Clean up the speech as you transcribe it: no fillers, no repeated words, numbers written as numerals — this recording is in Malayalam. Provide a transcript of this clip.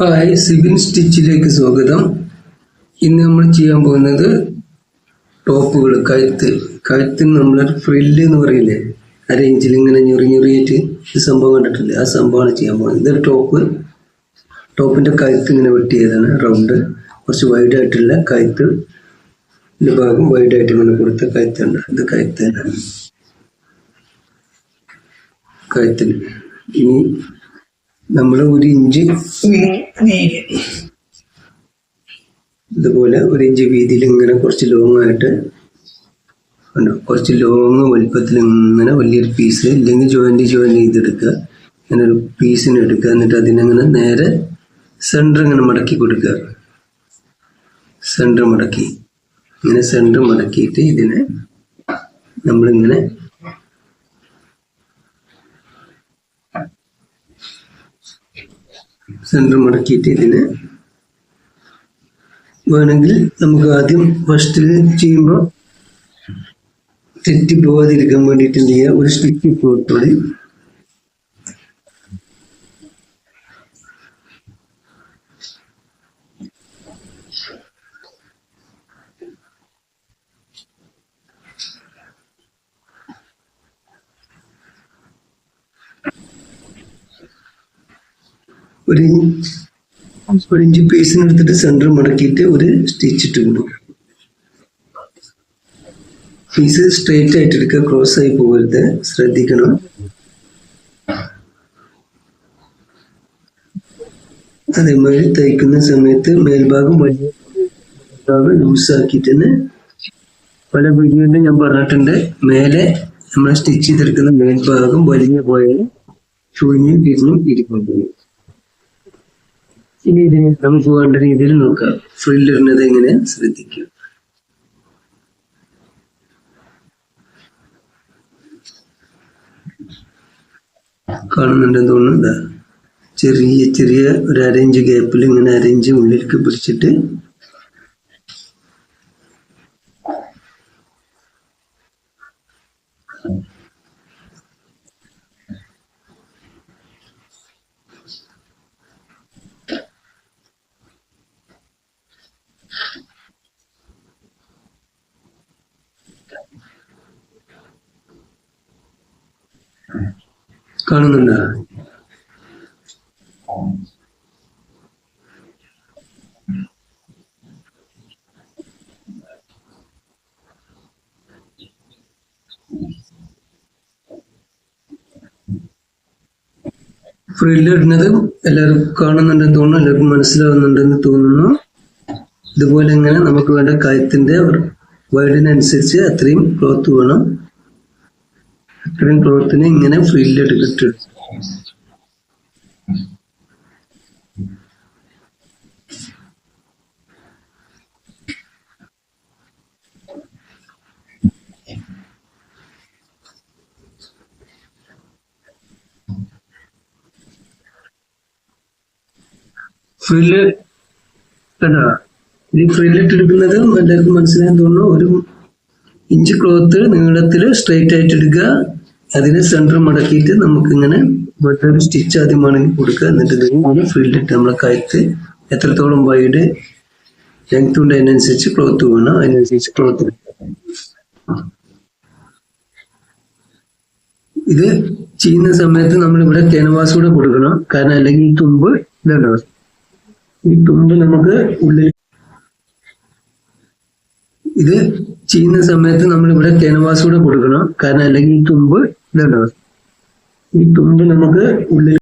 ഹായ്, സിബിൻ സ്റ്റിച്ചിലേക്ക് സ്വാഗതം. ഇന്ന് നമ്മൾ ചെയ്യാൻ പോകുന്നത് ടോപ്പുകൾ, കഴുത്തിന് നമ്മൾ ഫ്രില്ല് എന്ന് പറയില്ലേ, അരയിഞ്ചിൽ ഇങ്ങനെ ഞൊറിഞ്ഞൊറിയായിട്ട് ഈ സംഭവം കണ്ടിട്ടില്ലേ, ആ സംഭവമാണ് ചെയ്യാൻ പോകുന്നത്. ഇതൊരു ടോപ്പിന്റെ കഴുത്ത് ഇങ്ങനെ വെട്ടിയതാണ്, റൗണ്ട് കുറച്ച് വൈഡ് ആയിട്ടുള്ള കഴുത്തിന്റെ ഭാഗം വൈഡായിട്ട് ഇങ്ങനെ കൊടുത്ത കഴുത്തുണ്ട്. ഇത് കഴുത്തിന് ഇനി നമ്മൾ 1 ഇഞ്ച് ഇതുപോലെ 1 ഇഞ്ച് വീതിയിൽ ഇങ്ങനെ കുറച്ച് ലോങ് ആയിട്ട് കുറച്ച് ലോങ് വലുപ്പത്തിൽ ഇങ്ങനെ വലിയൊരു പീസ്, ഇല്ലെങ്കിൽ ജോയിന്റ് ചെയ്തെടുക്കുക. ഇങ്ങനെ ഒരു പീസിന് എടുക്കുക. എന്നിട്ട് അതിനങ്ങനെ നേരെ സെന്റർ ഇങ്ങനെ മടക്കി കൊടുക്കുക. സെന്റർ മടക്കിയിട്ട് ഇതിനെ നമ്മളിങ്ങനെ ഇതിനെ വേണമെങ്കിൽ നമുക്ക് ആദ്യം ഫസ്റ്റിൽ ചെയ്യുമ്പോൾ തെറ്റി പോകാതിരിക്കാൻ വേണ്ടിയിട്ട് എന്ത് ചെയ്യുക, ഒരു സ്റ്റിച്ച് ഇട്ട് കൊടുത്തോളി. ഒരു ഇഞ്ച് പീസിന് എടുത്തിട്ട് സെന്റർ മടക്കിയിട്ട് ഒരു സ്റ്റിച്ച് ഇട്ട് കൊടുക്കുക. പീസ് സ്ട്രെയിറ്റ് ആയിട്ട് എടുക്കുക, ക്രോസ് ആയി പോകരുത്, ശ്രദ്ധിക്കണം. അതേമാതിരി തയ്ക്കുന്ന സമയത്ത് മേൽഭാഗം ലൂസാക്കിയിട്ട് തന്നെ, പല വീഡിയോയിലും ഞാൻ പറഞ്ഞിട്ടുണ്ട്, മേലെ നമ്മൾ സ്റ്റിച്ച് ചെയ്തെടുക്കുന്ന മേൽഭാഗം വലിഞ്ഞു പോയാൽ ചുഴിഞ്ഞും തിരിഞ്ഞും ഇരിക്കുന്നു. ഇനി ഇതിനെ നമുക്ക് വേണ്ട രീതിയിൽ നോക്കാം. ഫ്രില്ലിടുന്നത് എങ്ങനെ ശ്രദ്ധിക്കുക. കാണുന്നുണ്ടെന്ന് തോന്നുന്നു. ചെറിയ ഒരു 1/2 ഇഞ്ച് ഗ്യാപ്പിൽ ഇങ്ങനെ 1/2 ഇഞ്ച് ഉള്ളിലേക്ക് പിടിച്ചിട്ട് കാണുന്നുണ്ടോ? ഫ്രില്ലിടുന്നത് എല്ലാവർക്കും കാണുന്നുണ്ടെന്ന് തോന്നുന്നു, എല്ലാവർക്കും മനസ്സിലാവുന്നുണ്ടെന്ന് തോന്നുന്നു. ഇതുപോലെ ഇങ്ങനെ നമുക്ക് വേണ്ട കഴുത്തിന്റെ വൈഡിനനുസരിച്ച് അത്രയും ക്ലോത്ത് വേണം. അത്രയും ക്ലോത്തിന് ഇങ്ങനെ ഫ്രില്ലെടുത്തിട്ട് ഫ്രില്ല് കേട്ടോ. ഈ ഫ്രില്ലിട്ടെടുക്കുന്നത് എല്ലാവർക്കും മനസ്സിലാകാൻ തോന്നുന്നു. 1 ഇഞ്ച് ക്ലോത്ത് നീളത്തിൽ സ്ട്രെയിറ്റ് ആയിട്ട് എടുക്കുക. അതിനെ സെന്റർ മടക്കിയിട്ട് നമുക്കിങ്ങനെ ഒരു സ്റ്റിച്ച് ആദ്യം വേണമെങ്കിൽ കൊടുക്കുക. എന്നിട്ട് ഇതിന് ഫ്രില്ലിട്ട് നമ്മളെ കഴുത്ത് എത്രത്തോളം വൈഡ് ലെങ്ത് ഉണ്ട് അതിനനുസരിച്ച് ക്ലോത്ത് വേണം, അതിനനുസരിച്ച് ക്ലോത്ത് എടുക്കുക. ഇത് ചെയ്യുന്ന സമയത്ത് നമ്മളിവിടെ ക്യാൻവാസ് കൂടെ കൊടുക്കണം. കാരണം അല്ലെങ്കിൽ ഈ തുമ്പ് നമുക്ക് ഉള്ളിൽ, ഇത് ചെയ്യുന്ന സമയത്ത് നമ്മളിവിടെ ക്യാൻവാസ് കൂടെ കൊടുക്കണം. കാരണം അല്ലെങ്കിൽ ഈ തുമ്പ് നമുക്ക് ഉള്ളിൽ